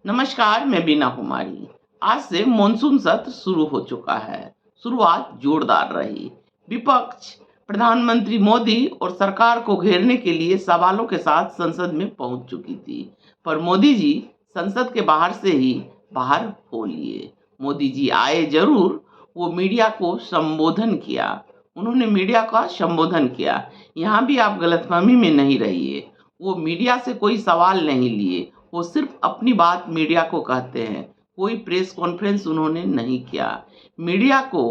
नमस्कार, मैं बीना कुमारी। आज से मॉनसून सत्र शुरू हो चुका है। शुरुआत जोरदार रही। विपक्ष प्रधानमंत्री मोदी और सरकार को घेरने के लिए सवालों के साथ संसद में पहुंच चुकी थी, पर मोदी जी संसद के बाहर से ही बाहर हो लिए। मोदी जी आए जरूर, वो मीडिया को संबोधन किया। उन्होंने मीडिया का संबोधन किया। यहाँ भी आप गलतफहमी में नहीं रहिए। वो मीडिया से कोई सवाल नहीं लिए, वो सिर्फ अपनी बात मीडिया को कहते हैं। कोई प्रेस कॉन्फ्रेंस उन्होंने नहीं किया। मीडिया को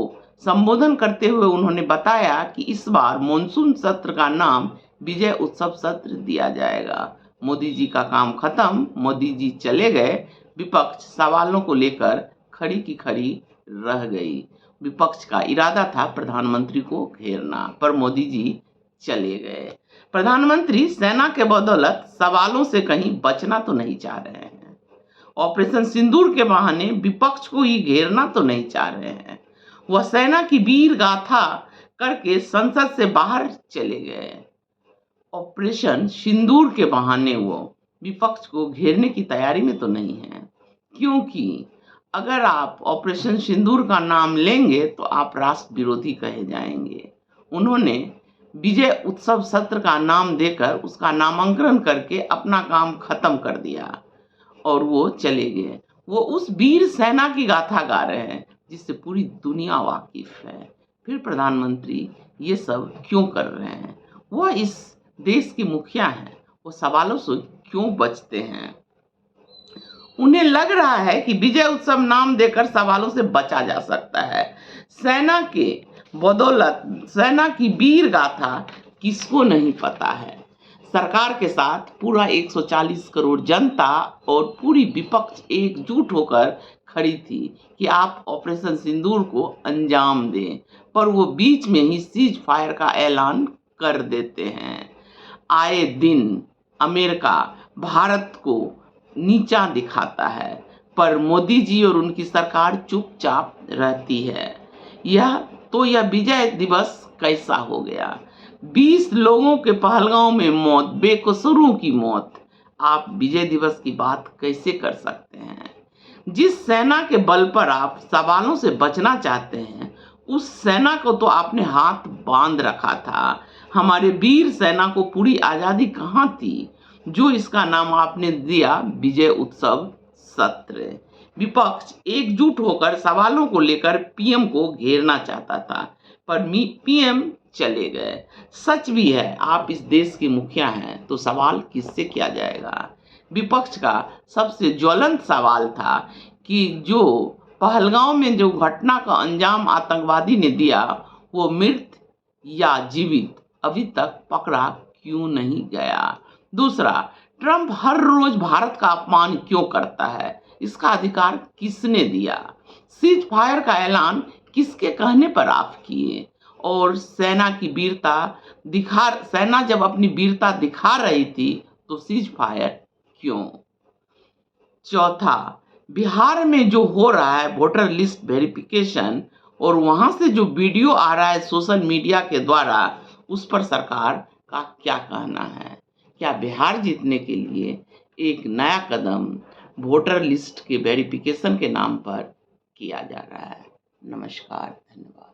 संबोधन करते हुए उन्होंने बताया कि इस बार मॉनसून सत्र का नाम विजय उत्सव सत्र दिया जाएगा। मोदी जी का काम खत्म, मोदी जी चले गए। विपक्ष सवालों को लेकर खड़ी की खड़ी रह गई। विपक्ष का इरादा था प्रधानमंत्री को घेरना, पर मोदी जी चले गए। प्रधानमंत्री सेना के बदौलत सवालों से कहीं बचना तो नहीं चाह रहे हैं। ऑपरेशन सिंदूर के बहाने विपक्ष को ही घेरना तो नहीं चाह रहे हैं। वह सेना की वीर गाथा करके संसद से बाहर चले गए। ऑपरेशन सिंदूर के बहाने वो विपक्ष को घेरने की तैयारी में तो नहीं है, क्योंकि अगर आप ऑपरेशन सिंदूर का नाम लेंगे तो आप राष्ट्र विरोधी कहे जाएंगे। उन्होंने विजय उत्सव सत्र का नाम देकर उसका नामांकन करके अपना काम खत्म कर दिया और वो चले गए। वो उस वीर सेना की गाथा गा रहे हैं जिससे पूरी दुनिया वाकिफ है। फिर प्रधानमंत्री ये सब क्यों कर रहे हैं? वह इस देश के मुखिया हैं, वो सवालों से क्यों बचते हैं? उन्हें लग रहा है कि विजय उत्सव नाम देकर सवालों से बचा जा सकता है। सेना के बदौलत सेना की वीर गाथा किसको नहीं पता है। सरकार के साथ पूरा 140 करोड़ जनता और पूरी विपक्ष एकजुट होकर खड़ी थी कि आप ऑपरेशन सिंदूर को अंजाम दें, पर वो बीच में ही सीज फायर का ऐलान कर देते हैं। आए दिन अमेरिका भारत को नीचा दिखाता है, पर मोदी जी और उनकी सरकार चुपचाप रहती है। यह विजय दिवस कैसा हो गया? 20 लोगों के पहलगांव में मौत, बेकसूरों की मौत। आप विजय दिवस की बात कैसे कर सकते हैं? जिस सेना के बल पर आप सवालों से बचना चाहते हैं, उस सेना को तो आपने हाथ बांध रखा था। हमारे वीर सेना को पूरी आजादी कहाँ थी, जो इसका नाम आपने दिया विजय उत्सव सत्र। विपक्ष एकजुट होकर सवालों को लेकर पीएम को घेरना चाहता था, पर पीएम चले गए। सच भी है, आप इस देश के मुखिया हैं, तो सवाल किससे किया जाएगा? विपक्ष का सबसे ज्वलंत सवाल था कि जो पहलगांव में जो घटना का अंजाम आतंकवादी ने दिया, वो मृत या जीवित अभी तक पकड़ा क्यों नहीं गया? दूसरा, ट्रंप हर रोज भारत का अपमान क्यों करता है? इसका अधिकार किसने दिया? सीज फायर का ऐलान किसके कहने पर आप किए? और सेना जब अपनी वीरता दिखा रही थी तो सीज फायर क्यों? चौथा, बिहार में जो हो रहा है वोटर लिस्ट वेरिफिकेशन, और वहां से जो वीडियो आ रहा है सोशल मीडिया के द्वारा, उस पर सरकार का क्या कहना है? क्या बिहार जीतने के लिए एक नया कदम वोटर लिस्ट के वेरिफिकेशन के नाम पर किया जा रहा है? नमस्कार, धन्यवाद।